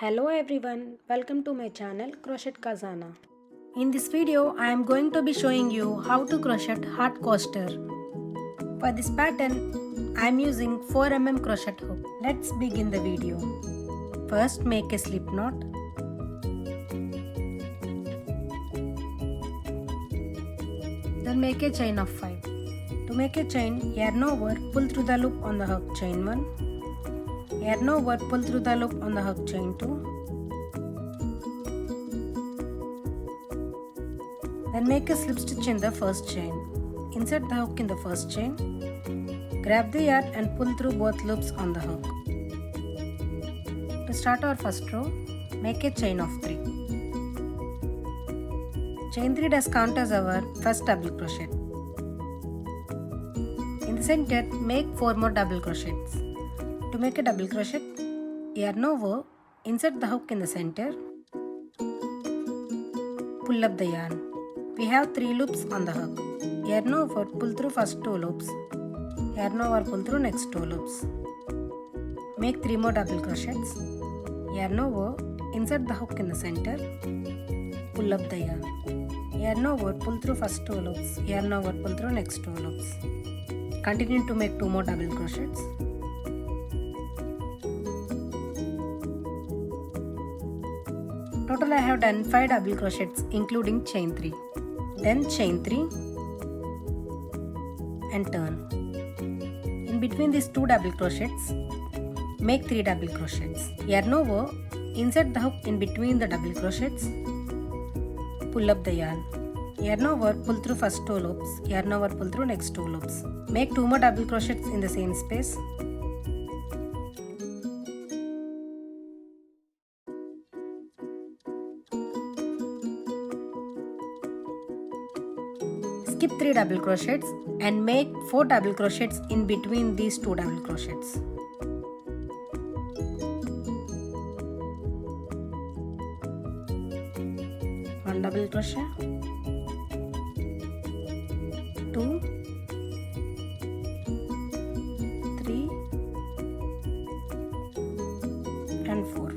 Hello everyone, welcome to my channel Crochet Khazana. In this video, I am going to be showing you how to crochet heart coaster. For this pattern, I am using 4mm crochet hook. Let's begin the video. First, make a slip knot. Then make a chain of 5. To make a chain, yarn over, pull through the loop on the hook, chain 1. Yarn over, pull through the loop on the hook, chain 2. Then make a slip stitch in the first chain. Insert the hook in the first chain. Grab the yarn and pull through both loops on the hook. To start our first row, make a chain of 3. Chain 3 does count as our first double crochet. In the center, make 4 more double crochets. To make a double crochet, yarn over, insert the hook in the center, pull up the yarn. We have 3 loops on the hook. Yarn over, pull through first 2 loops. Yarn over, pull through next 2 loops. Make 3 more double crochets. Yarn over, insert the hook in the center, pull up the yarn. Yarn over, pull through first 2 loops. Yarn over, pull through next 2 loops. Continue to make 2 more double crochets. Total I have done 5 double crochets including chain 3. Then chain 3 and turn. In between these 2 double crochets, make 3 double crochets. Yarn over, insert the hook in between the double crochets, pull up the yarn. Yarn over, pull through first 2 loops. Yarn over, pull through next 2 loops. Make 2 more double crochets in the same space. Skip 3 double crochets and make 4 double crochets in between these 2 double crochets. One double crochet, 2, 3 and 4.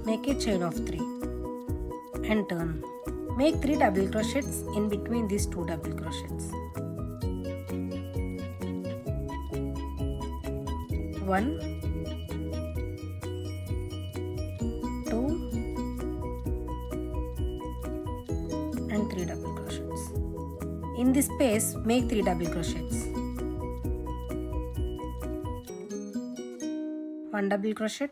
Make a chain of 3 and turn. Make 3 double crochets in between these 2 double crochets. 1, 2 and 3 double crochets. In this space, make 3 double crochets. 1 double crochet,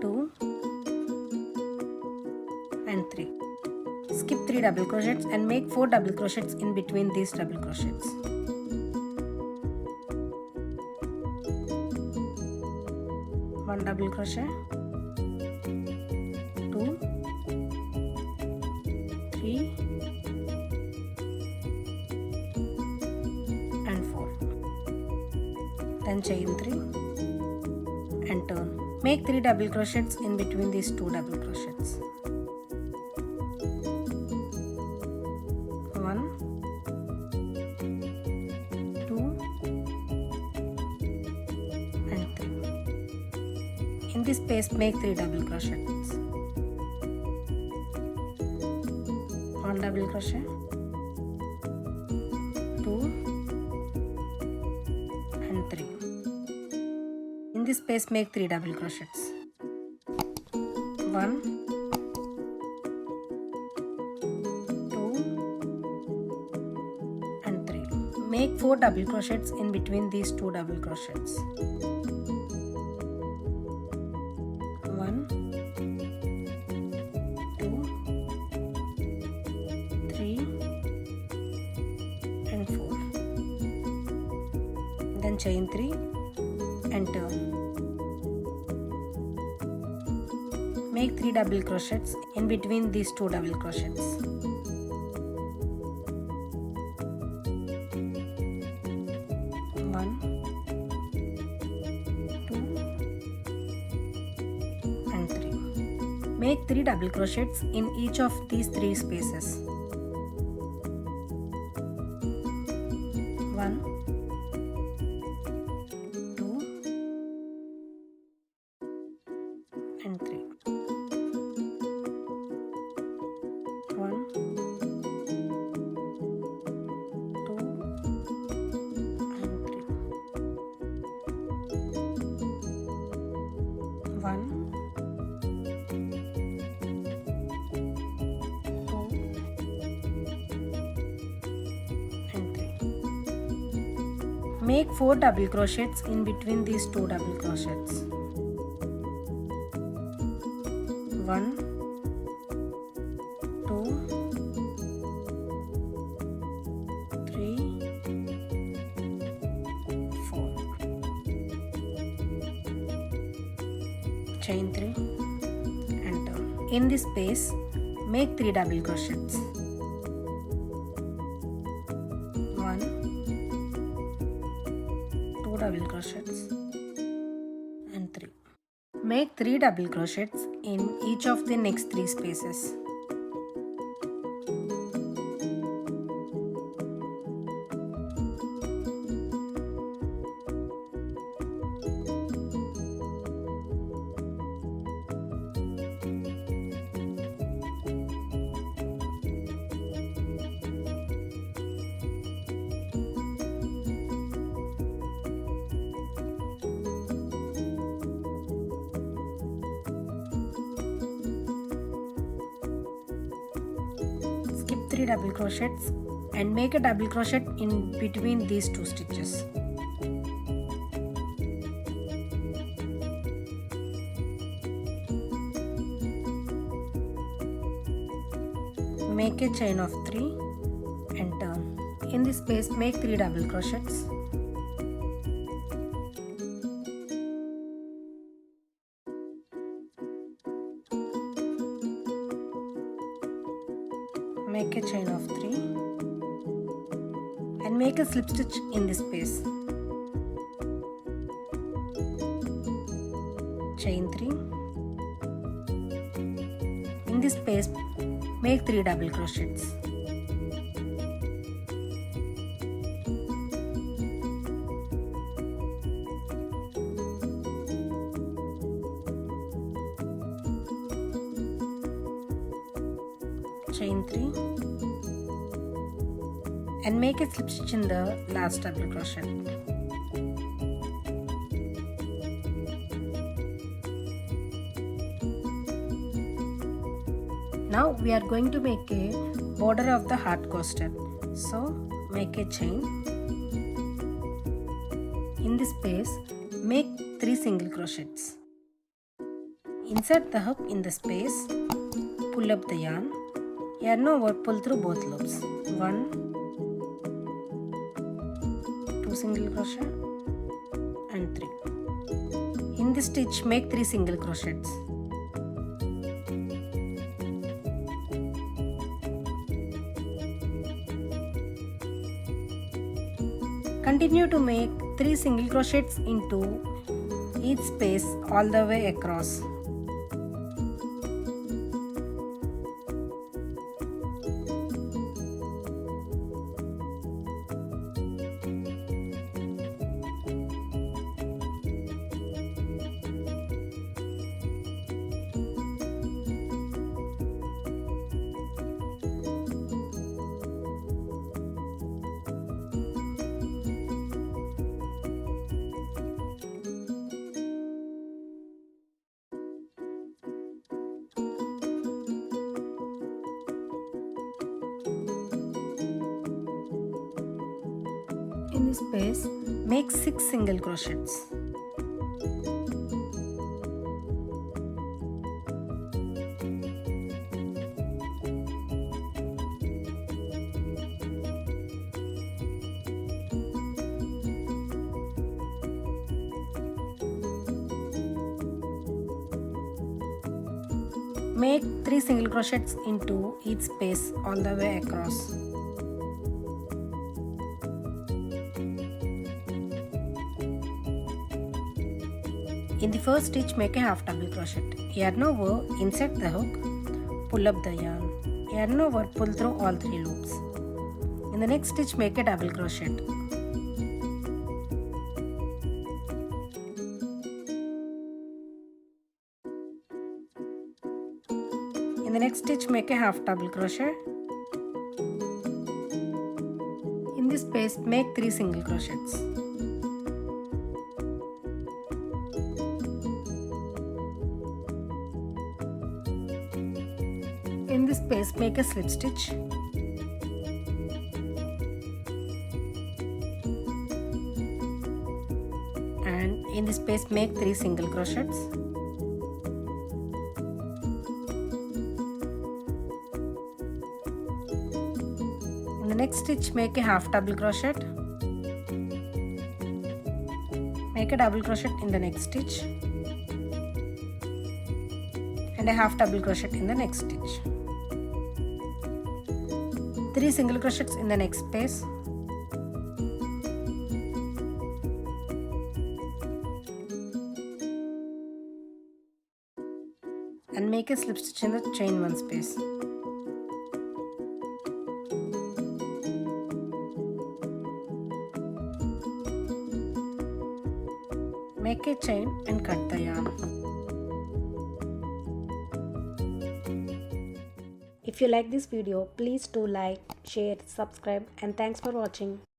2 and 3. Skip 3 double crochets and make 4 double crochets in between these double crochets. One double crochet, 2, 3 and 4. Then chain 3 and turn. Make 3 double crochets in between these 2 double crochets. 1, 2 and 3. In this space, make 3 double crochets. 1 double crochet, 2 and 3. In this space, make 3 double crochets. 1, 2 and 3. Make 4 double crochets in between these 2 double crochets. 1, 2, 3 and 4. Then chain 3 and turn. Make 3 double crochets in between these 2 double crochets. 1, 2 and 3. Make 3 double crochets in each of these 3 spaces. 1, and 3. 1, 2 and 3. 1, 2 and 3. Make 4 double crochets in between these 2 double crochets. 1, 2, 3, 4. Chain 3 and turn. In this space, make 3 double crochets. 1, 2 double crochets and 3. Make 3 double crochets in each of the next 3 spaces. Skip 3 double crochets and make a double crochet in between these 2 stitches. Make a chain of 3 and turn. In this space, make 3 double crochets. Make a chain of 3 and make a slip stitch in this space. Chain 3. In this space, make 3 double crochets. Chain 3 and make a slip stitch in the last double crochet. Now we are going to make a border of the heart coaster. So make a chain. In this space, make 3 single crochets. Insert the hook in the space, pull up the yarn. Yarn over, pull through both loops. 1, 2 single crochet and 3. In this stitch, make 3 single crochets. Continue to make 3 single crochets into each space all the way across. In this space, make 6 single crochets. Make 3 single crochets into each space all the way across. In the first stitch, make a half double crochet. Yarn over, insert the hook, pull up the yarn. Yarn over, pull through all 3 loops. In the next stitch, make a double crochet. In the next stitch, make a half double crochet. In this space, make 3 single crochets. In this space, make a slip stitch. And in this space, make 3 single crochets. In the next stitch, make a half double crochet. Make a double crochet in the next stitch and a half double crochet in the next stitch. 3 single crochets in the next space. And make a slip stitch in the chain 1 space. Make a chain and cut the yarn. If you like this video, please do like, share, subscribe, and thanks for watching.